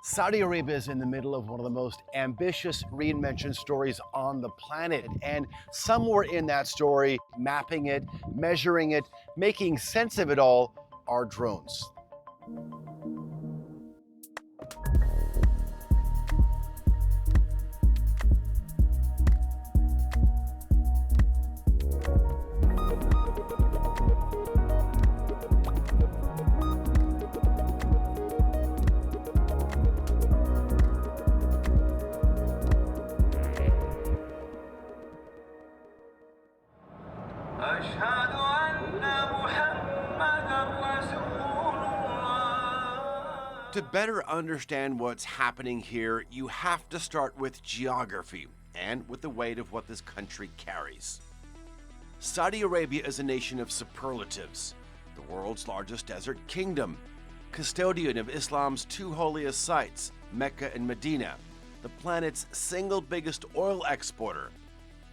Saudi Arabia is in the middle of one of the most ambitious reinvention stories on the planet. And somewhere in that story, mapping it, measuring it, making sense of it all, are drones. To better understand what's happening here, you have to start with geography and with the weight of what this country carries. Saudi Arabia is a nation of superlatives, the world's largest desert kingdom, custodian of Islam's two holiest sites, Mecca and Medina, the planet's single biggest oil exporter,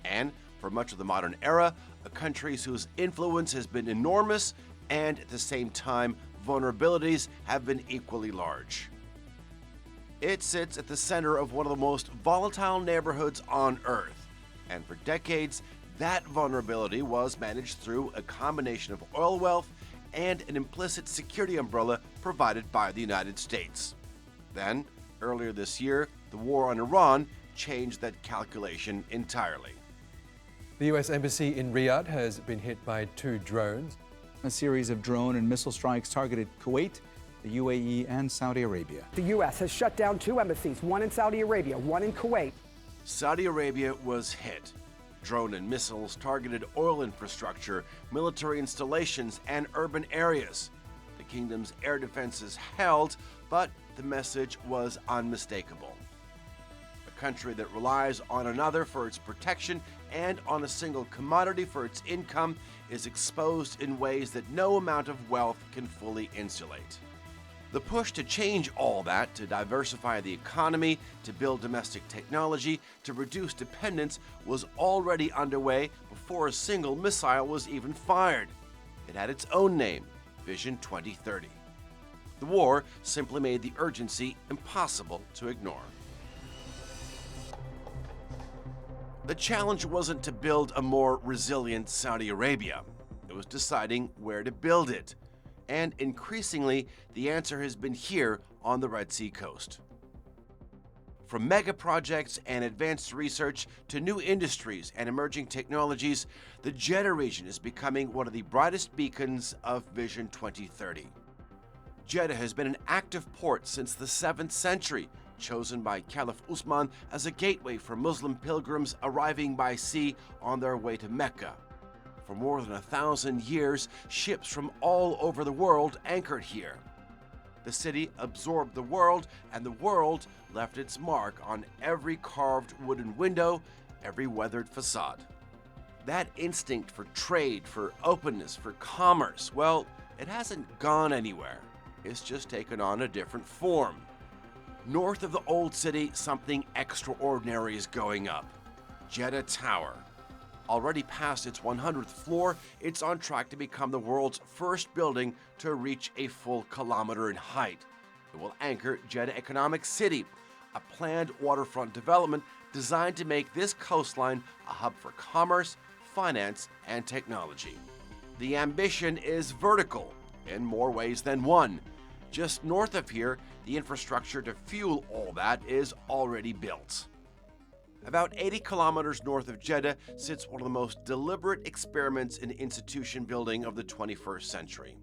and for much of the modern era, a country whose influence has been enormous and at the same time vulnerabilities have been equally large. It sits at the center of one of the most volatile neighborhoods on Earth, and for decades, that vulnerability was managed through a combination of oil wealth and an implicit security umbrella provided by the United States. Then, earlier this year, the war on Iran changed that calculation entirely. The US Embassy in Riyadh has been hit by two drones. A series of drone and missile strikes targeted Kuwait, the UAE, and Saudi Arabia. The U.S. has shut down two embassies, one in Saudi Arabia, one in Kuwait. Saudi Arabia was hit. Drone and missiles targeted oil infrastructure, military installations, and urban areas. The kingdom's air defenses held, but the message was unmistakable. A country that relies on another for its protection and on a single commodity for its income is exposed in ways that no amount of wealth can fully insulate. The push to change all that, to diversify the economy, to build domestic technology, to reduce dependence, was already underway before a single missile was even fired. It had its own name, Vision 2030. The war simply made the urgency impossible to ignore. The challenge wasn't to build a more resilient Saudi Arabia. It was deciding where to build it. And increasingly, the answer has been here on the Red Sea coast. From mega projects and advanced research to new industries and emerging technologies, the Jeddah region is becoming one of the brightest beacons of Vision 2030. Jeddah has been an active port since the 7th century, chosen by Caliph Usman as a gateway for Muslim pilgrims arriving by sea on their way to Mecca. For more than 1,000 years, ships from all over the world anchored here. The city absorbed the world, and the world left its mark on every carved wooden window, every weathered facade. That instinct for trade, for openness, for commerce, well, it hasn't gone anywhere. It's just taken on a different form. North of the Old City, something extraordinary is going up. Jeddah Tower. Already past its 100th floor, it's on track to become the world's first building to reach a full kilometer in height. It will anchor Jeddah Economic City, a planned waterfront development designed to make this coastline a hub for commerce, finance, and technology. The ambition is vertical in more ways than one. Just north of here, the infrastructure to fuel all that is already built. About 80 kilometers north of Jeddah sits one of the most deliberate experiments in institution building of the 21st century.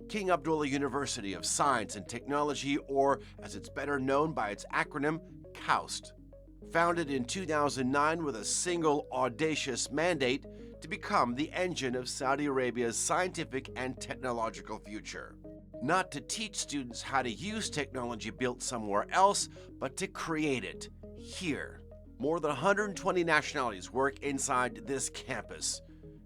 King Abdullah University of Science and Technology, or as it's better known by its acronym, KAUST. Founded in 2009 with a single audacious mandate to become the engine of Saudi Arabia's scientific and technological future. Not to teach students how to use technology built somewhere else, but to create it here. More than 120 nationalities work inside this campus.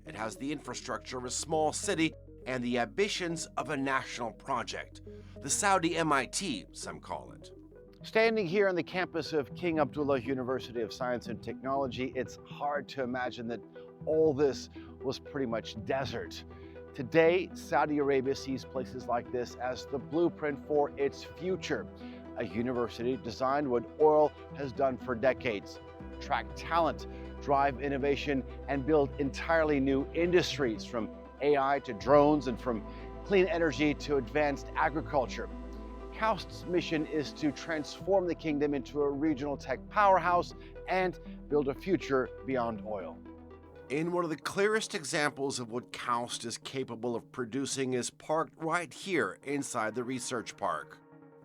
It has the infrastructure of a small city and the ambitions of a national project. The Saudi MIT, some call it. Standing here on the campus of King Abdullah University of Science and Technology, it's hard to imagine that all this was pretty much desert. Today, Saudi Arabia sees places like this as the blueprint for its future. a university designed what oil has done for decades: attract talent, drive innovation, and build entirely new industries, from AI to drones and from clean energy to advanced agriculture. KAUST's mission is to transform the kingdom into a regional tech powerhouse and build a future beyond oil. In one of the clearest examples of what KAUST is capable of producing is parked right here inside the research park.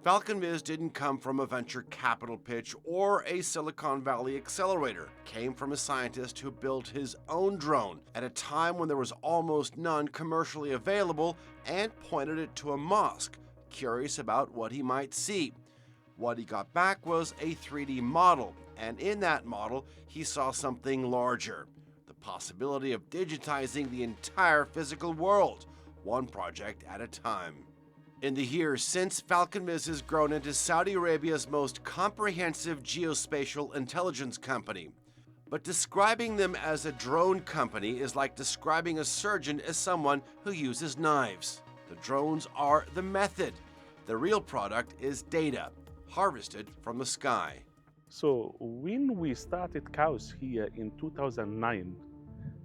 FalconViz didn't come from a venture capital pitch or a Silicon Valley accelerator. It came from a scientist who built his own drone at a time when there was almost none commercially available, and pointed it to a mosque, curious about what he might see. What he got back was a 3D model, and in that model he saw something larger: the possibility of digitizing the entire physical world, one project at a time. In the years since, FalconViz has grown into Saudi Arabia's most comprehensive geospatial intelligence company. But describing them as a drone company is like describing a surgeon as someone who uses knives. The drones are the method. The real product is data, harvested from the sky. So when we started KAUST here in 2009,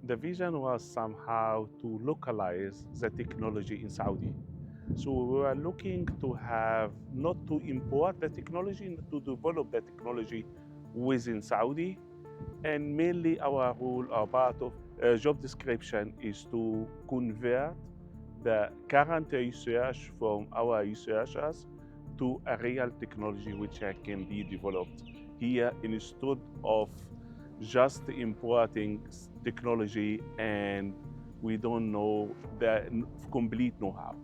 the vision was somehow to localize the technology in Saudi. So we were looking to have, not to import the technology, to develop the technology within Saudi. And mainly our role, our part of job description is to convert the current research from our researchers to a real technology which can be developed here instead of just importing technology and we don't know the complete know-how.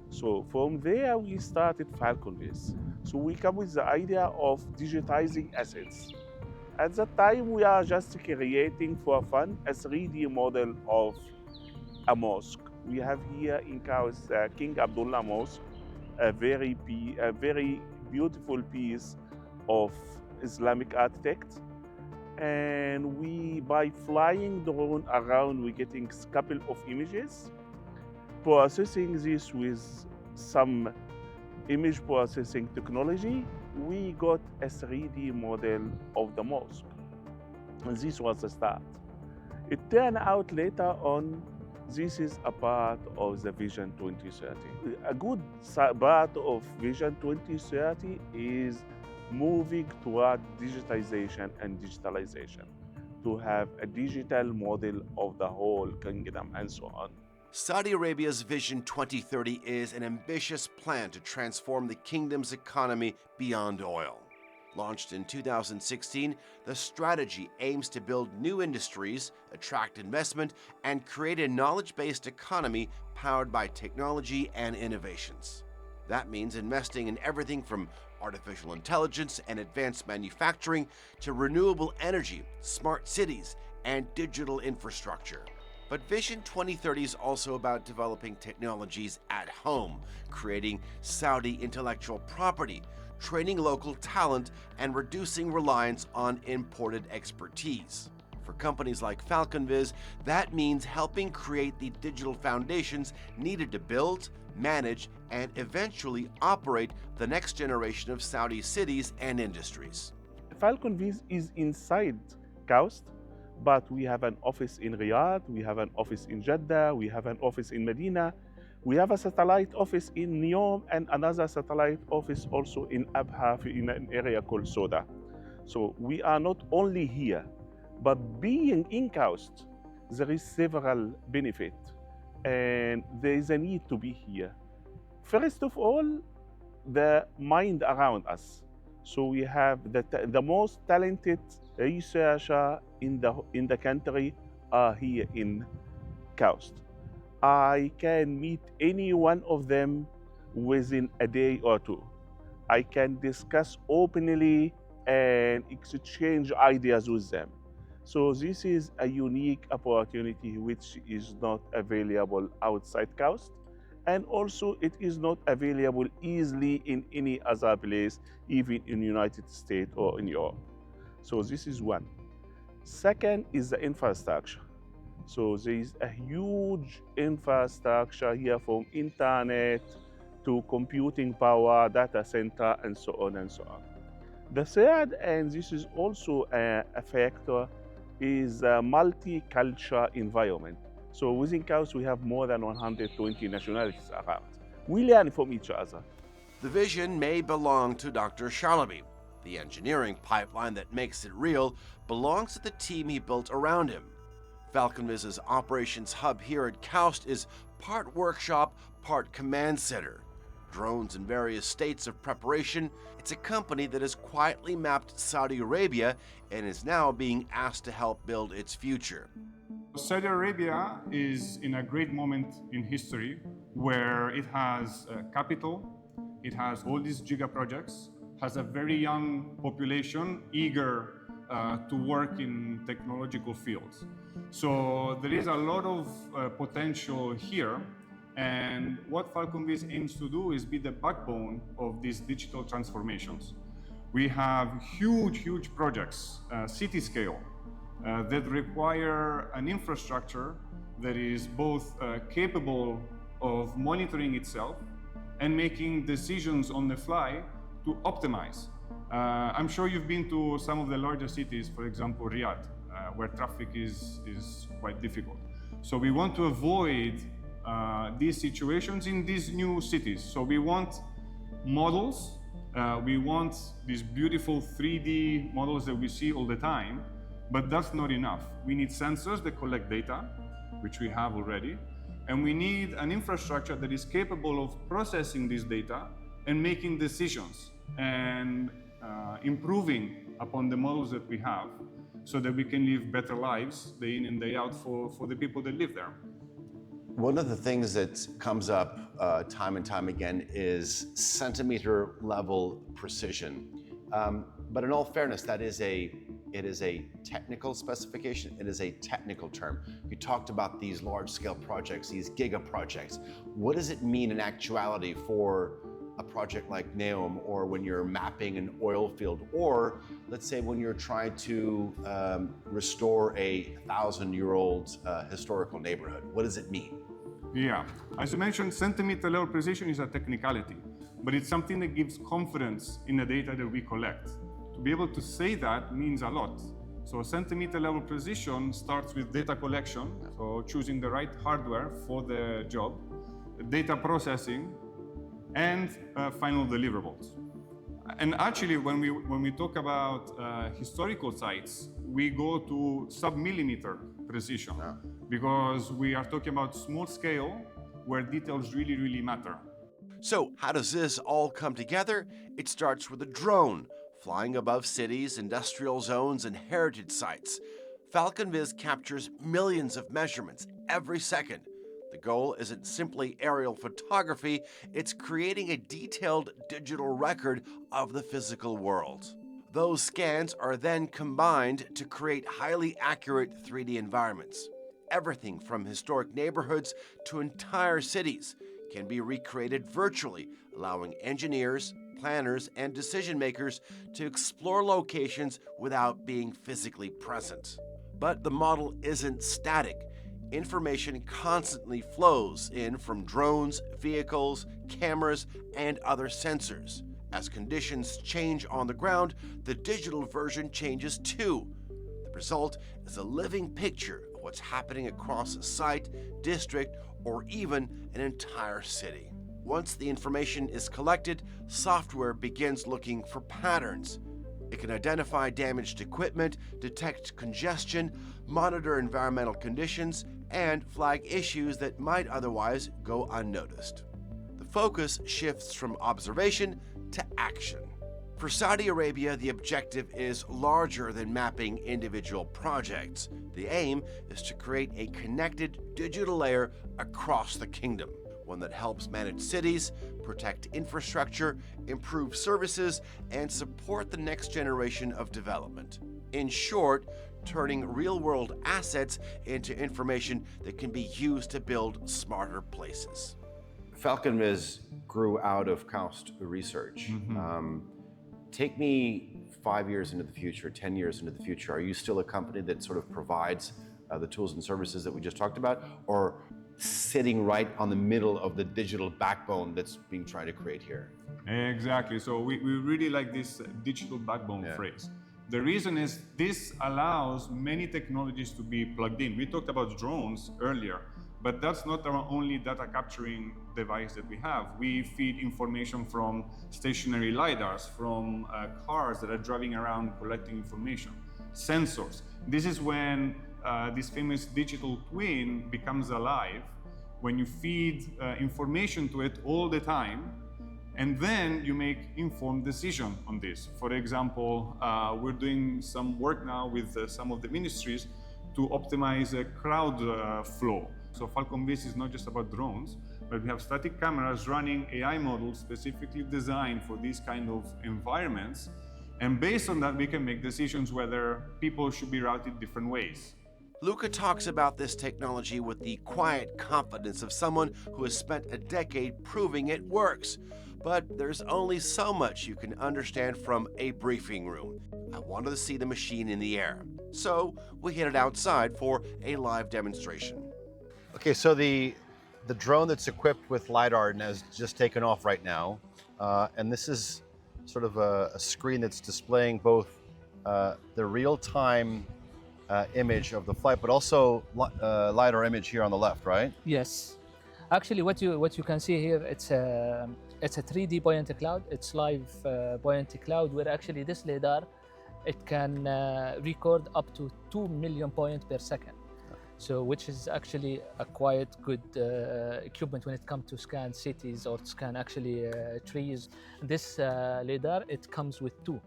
So from there we started FalconViz. So we come with the idea of digitizing assets. At that time we are just creating for fun a 3D model of a mosque. We have here in KAUST King Abdullah Mosque, a very beautiful piece of Islamic architect. And we, by flying drone around, we're getting a couple of images, processing this with some image processing technology, we got a 3D model of the mosque. And this was the start. It turned out later on, this is a part of the Vision 2030. A good part of Vision 2030 is moving toward digitization and digitalization, to have a digital model of the whole kingdom and so on. Saudi Arabia's Vision 2030 is an ambitious plan to transform the kingdom's economy beyond oil. Launched in 2016, the strategy aims to build new industries, attract investment, and create a knowledge-based economy powered by technology and innovations. That means investing in everything from artificial intelligence and advanced manufacturing to renewable energy, smart cities, and digital infrastructure. But Vision 2030 is also about developing technologies at home, creating Saudi intellectual property, training local talent, and reducing reliance on imported expertise. For companies like FalconViz, that means helping create the digital foundations needed to build, manage, and eventually operate the next generation of Saudi cities and industries. FalconViz is inside KAUST, but we have an office in Riyadh, we have an office in Jeddah, we have an office in Medina, we have a satellite office in Neom, and another satellite office also in Abha in an area called Soda. So we are not only here, but being in KAUST, there is several benefits, and there is a need to be here. First of all, the mind around us. So we have the most talented researcher in the country are here in KAUST. I can meet any one of them within a day or two. I can discuss openly and exchange ideas with them. So this is a unique opportunity which is not available outside KAUST. And also it is not available easily in any other place, even in the United States or in Europe. So this is one. Second is the infrastructure. So there is a huge infrastructure here, from internet to computing power, data center, and so on and so on. The third, and this is also a factor, is a multicultural environment. So within KAUST, we have more than 120 nationalities around. We learn from each other. The vision may belong to Dr. Shalaby. The engineering pipeline that makes it real belongs to the team he built around him. FalconViz's operations hub here at KAUST is part workshop, part command center. Drones in various states of preparation, it's a company that has quietly mapped Saudi Arabia and is now being asked to help build its future. Saudi Arabia is in a great moment in history where it has capital, it has all these giga projects, has a very young population eager to work in technological fields. So there is a lot of potential here, and what FalconViz aims to do is be the backbone of these digital transformations. We have huge projects, city scale, that require an infrastructure that is both capable of monitoring itself and making decisions on the fly to optimize. I'm sure you've been to some of the larger cities, for example, Riyadh, where traffic is quite difficult. So we want to avoid these situations in these new cities. So we want models, we want these beautiful 3D models that we see all the time, but that's not enough. We need sensors that collect data, which we have already, and we need an infrastructure that is capable of processing this data and making decisions and improving upon the models that we have so that we can live better lives day in and day out for the people that live there. One of the things that comes up time and time again is centimeter level precision. But in all fairness, it is a technical specification, it is a technical term. You talked about these large scale projects, these giga projects. What does it mean in actuality for a project like NEOM, or when you're mapping an oil field, or let's say when you're trying to restore a 1,000-year-old historical neighborhood? What does it mean? Yeah, as you mentioned, centimeter level precision is a technicality, but it's something that gives confidence in the data that we collect. To be able to say that means a lot. So centimeter level precision starts with data collection, so choosing the right hardware for the job, data processing, and final deliverables. And actually, when we talk about historical sites, we go to submillimeter precision, because we are talking about small scale where details really matter. So how does this all come together? It starts with a drone, flying above cities, industrial zones, and heritage sites. FalconViz captures millions of measurements every second. The goal isn't simply aerial photography, it's creating a detailed digital record of the physical world. Those scans are then combined to create highly accurate 3D environments. Everything from historic neighborhoods to entire cities can be recreated virtually, allowing engineers, planners, and decision makers to explore locations without being physically present. But the model isn't static. Information constantly flows in from drones, vehicles, cameras, and other sensors. As conditions change on the ground, the digital version changes too. The result is a living picture of what's happening across a site, district, or even an entire city. Once the information is collected, software begins looking for patterns. It can identify damaged equipment, detect congestion, monitor environmental conditions, and flag issues that might otherwise go unnoticed. The focus shifts from observation to action. For Saudi Arabia, the objective is larger than mapping individual projects. The aim is to create a connected digital layer across the kingdom, one that helps manage cities, protect infrastructure, improve services, and support the next generation of development. In short, turning real-world assets into information that can be used to build smarter places. FalconViz grew out of KAUST research. Take me 5 years into the future, 10 years into the future. Are you still a company that sort of provides the tools and services that we just talked about? Or sitting right on the middle of the digital backbone that's being tried to create here. Exactly. So we really like this digital backbone phrase. The reason is this allows many technologies to be plugged in. We talked about drones earlier, but that's not our only data capturing device that we have. We feed information from stationary LIDARs, from cars that are driving around collecting information, sensors. This is when this famous digital twin becomes alive, when you feed information to it all the time, and then you make informed decision on this. For example, we're doing some work now with some of the ministries to optimize crowd flow. So FalconViz is not just about drones, but we have static cameras running AI models specifically designed for these kind of environments. And based on that, we can make decisions whether people should be routed different ways. Luca talks about this technology with the quiet confidence of someone who has spent a decade proving it works. But there's only so much you can understand from a briefing room. I wanted to see the machine in the air, so we headed outside for a live demonstration. Okay, so the drone that's equipped with LIDAR has just taken off right now, and this is sort of a screen that's displaying both the real-time image of the flight, but also LIDAR image here on the left, right? Yes. Actually, what you can see here, it's a 3D buoyant cloud. It's live buoyant cloud where actually this LIDAR, it can record up to 2 million points per second. So, which is actually a quite good equipment when it comes to scan cities or scan actually trees. This LIDAR, it comes with two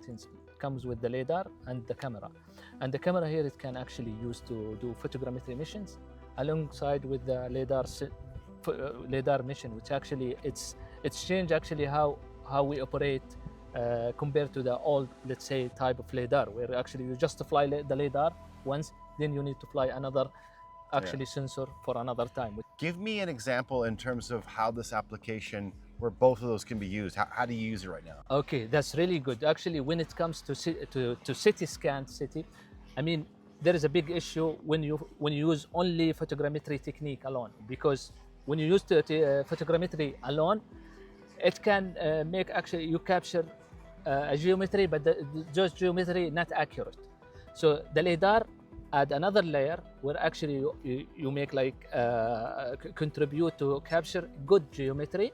things. It comes with the LIDAR and the camera. And the camera here, it can actually use to do photogrammetry missions alongside with the LIDAR mission, which actually it's changed actually how we operate compared to the old, let's say, type of LIDAR, where actually you just fly the LIDAR once, then you need to fly another sensor for another time. Give me an example in terms of how this application, where both of those can be used. How do you use it right now? Okay, that's really good. Actually, when it comes to city scan, I mean, there is a big issue when you use only photogrammetry technique alone, because when you use photogrammetry alone, it can make actually you capture a geometry, but just geometry not accurate. So the LIDAR add another layer where actually you make like contribute to capture good geometry,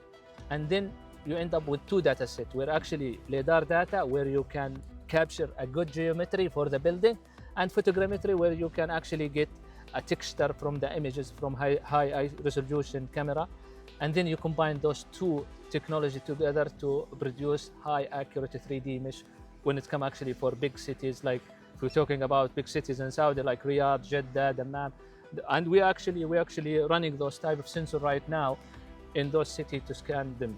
and then you end up with two data sets where actually LIDAR data where you can capture a good geometry for the building, and photogrammetry where you can actually get a texture from the images from high resolution camera, and then you combine those two technology together to produce high accurate 3D image when it comes actually for big cities, like if we're talking about big cities in Saudi like Riyadh, Jeddah, Dammam, and we actually running those type of sensor right now in those cities to scan them.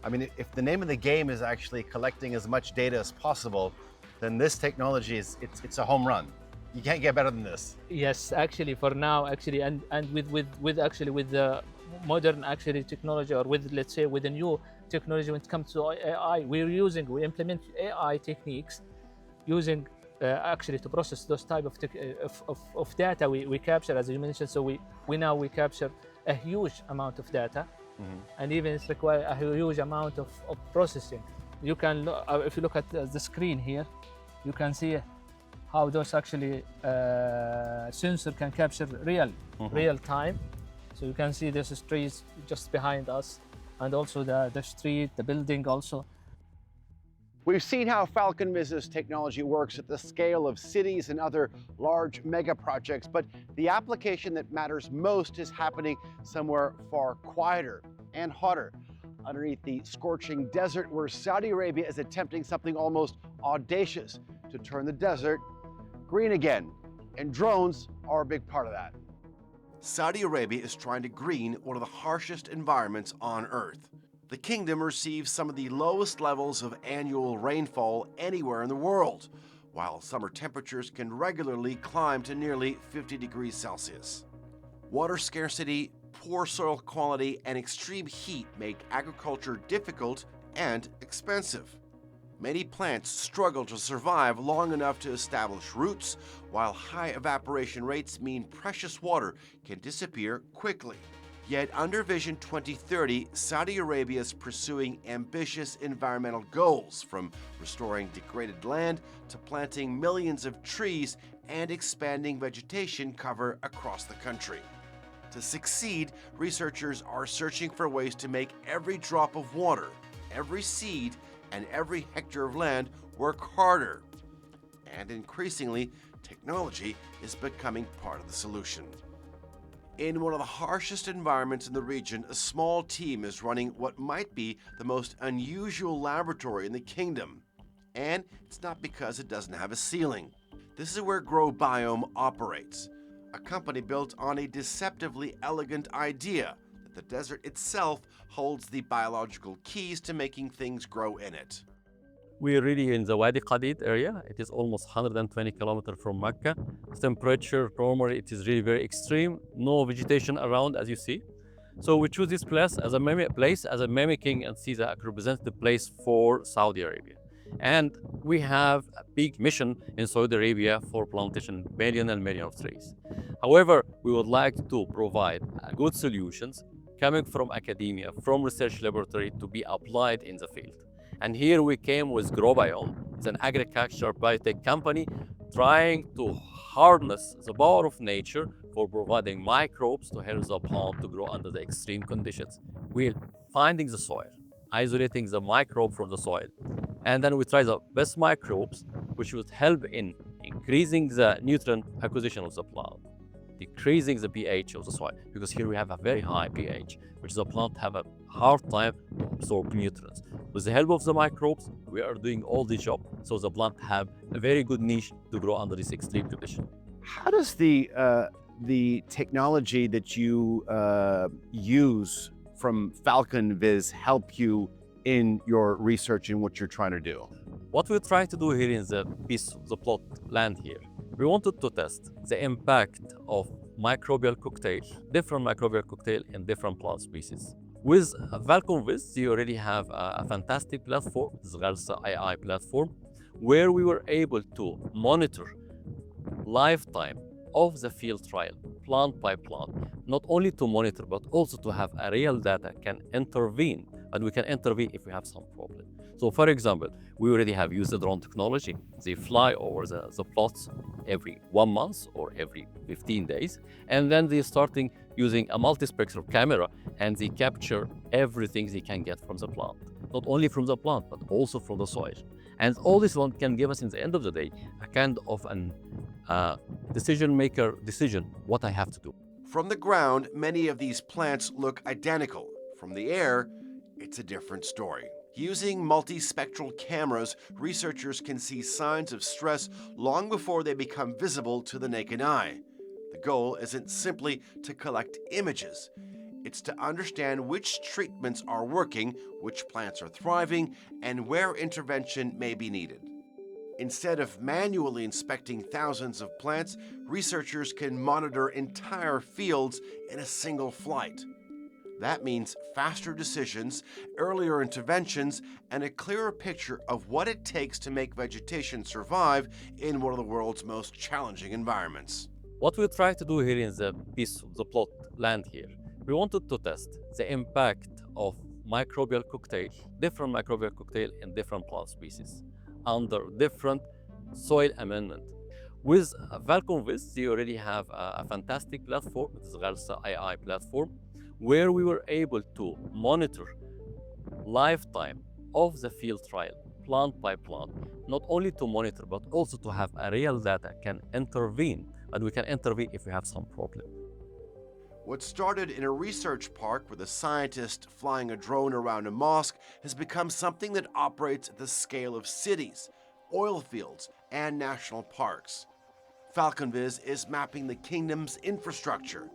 I mean, if the name of the game is actually collecting as much data as possible, then this technology it's a home run. You can't get better than this. Yes, actually, for now, actually, and with the modern actually technology, or with, let's say, with the new technology when it comes to AI, we implement AI techniques using actually to process those type of data we capture, as you mentioned. So we capture a huge amount of data, and even it requires a huge amount of processing. You can, if you look at the screen here, you can see how those actually sensor can capture real time. So you can see this trees just behind us, and also the street, the building also. We've seen how FalconViz's technology works at the scale of cities and other large mega projects, but the application that matters most is happening somewhere far quieter and hotter, underneath the scorching desert, where Saudi Arabia is attempting something almost audacious to turn the desert green again. And drones are a big part of that. Saudi Arabia is trying to green one of the harshest environments on Earth. The kingdom receives some of the lowest levels of annual rainfall anywhere in the world, while summer temperatures can regularly climb to nearly 50 degrees Celsius. Water scarcity, poor soil quality, and extreme heat make agriculture difficult and expensive. Many plants struggle to survive long enough to establish roots, while high evaporation rates mean precious water can disappear quickly. Yet under Vision 2030, Saudi Arabia is pursuing ambitious environmental goals, from restoring degraded land to planting millions of trees and expanding vegetation cover across the country. To succeed, researchers are searching for ways to make every drop of water, every seed, and every hectare of land work harder. And increasingly, technology is becoming part of the solution. In one of the harshest environments in the region, a small team is running what might be the most unusual laboratory in the kingdom. And it's not because it doesn't have a ceiling. This is where GrowBiom operates, a company built on a deceptively elegant idea that the desert itself holds the biological keys to making things grow in it. We're really in the Wadi Qadid area. It is almost 120 kilometers from Mecca. The temperature, normally it is really very extreme. No vegetation around, as you see. So we choose this place as a mimicking and see that representative place for Saudi Arabia. And we have a big mission in Saudi Arabia for plantation million and million of trees. However, we would like to provide good solutions coming from academia, from research laboratory to be applied in the field. And here we came with GrowBiom. It's an agriculture biotech company trying to harness the power of nature for providing microbes to help the plant to grow under the extreme conditions. We're finding the soil, isolating the microbe from the soil, and then we try the best microbes which would help in increasing the nutrient acquisition of the plant, decreasing the pH of the soil, because here we have a very high pH, which the plant have a hard time to absorb nutrients. With the help of the microbes, we are doing all the job, so the plant have a very good niche to grow under this extreme condition. How does the technology that you use from FalconViz help you in your research and what you're trying to do? What we try to do here in the piece of the plot land here, we wanted to test the impact of microbial cocktail, different microbial cocktail in different plant species. With FalconViz, you already have a fantastic platform, this Ghalsa AI platform, where we were able to monitor lifetime of the field trial, plant by plant, not only to monitor, but also to have a real data can intervene, and we can intervene if we have some problem. So for example, we already have used the drone technology. They fly over the plots every 1 month or every 15 days, and then they're starting using a multispectral camera, and they capture everything they can get from the plant. Not only from the plant, but also from the soil. And all this one can give us, in the end of the day, a kind of an decision what I have to do. From the ground, many of these plants look identical. From the air, it's a different story. Using multispectral cameras, researchers can see signs of stress long before they become visible to the naked eye. The goal isn't simply to collect images. It's to understand which treatments are working, which plants are thriving, and where intervention may be needed. Instead of manually inspecting thousands of plants, researchers can monitor entire fields in a single flight. That means faster decisions, earlier interventions, and a clearer picture of what it takes to make vegetation survive in one of the world's most challenging environments. What we try to do here in the piece of the plot land here, we wanted to test the impact of microbial cocktail, different microbial cocktail in different plant species under different soil amendment. With FalconViz, you already have a fantastic platform, this Ghalsa AI platform, where we were able to monitor lifetime of the field trial, plant by plant, not only to monitor, but also to have a real data can intervene, and we can intervene if we have some problem. What started in a research park with a scientist flying a drone around a mosque has become something that operates at the scale of cities, oil fields, and national parks. FalconViz is mapping the kingdom's infrastructure.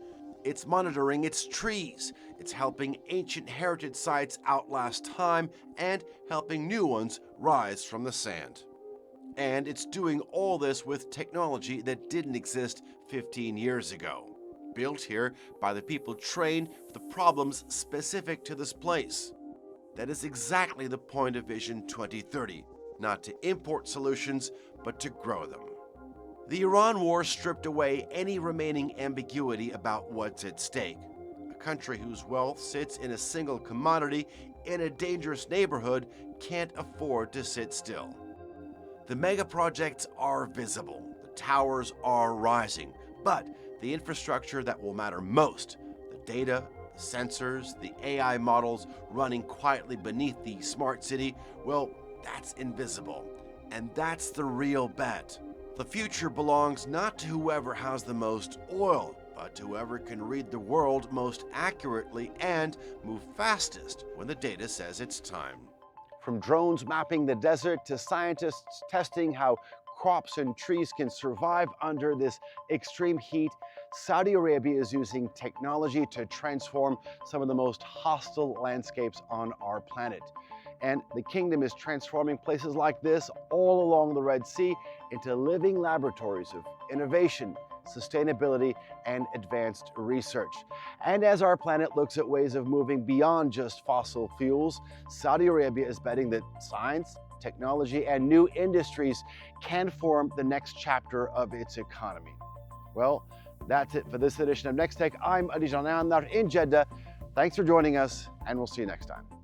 It's monitoring its trees. It's helping ancient heritage sites outlast time and helping new ones rise from the sand. And it's doing all this with technology that didn't exist 15 years ago. Built here by the people trained for the problems specific to this place. That is exactly the point of Vision 2030. not to import solutions, but to grow them. The Iran war stripped away any remaining ambiguity about what's at stake. A country whose wealth sits in a single commodity in a dangerous neighborhood can't afford to sit still. The mega projects are visible, the towers are rising, but the infrastructure that will matter most, the data, the sensors, the AI models running quietly beneath the smart city, well, that's invisible. And that's the real bet. The future belongs not to whoever has the most oil, but to whoever can read the world most accurately and move fastest when the data says it's time. From drones mapping the desert to scientists testing how crops and trees can survive under this extreme heat, Saudi Arabia is using technology to transform some of the most hostile landscapes on our planet. And the kingdom is transforming places like this all along the Red Sea into living laboratories of innovation, sustainability, and advanced research. And as our planet looks at ways of moving beyond just fossil fuels, Saudi Arabia is betting that science, technology, and new industries can form the next chapter of its economy. Well, that's it for this edition of NexTech. I'm Adi Janandar in Jeddah. Thanks for joining us, and we'll see you next time.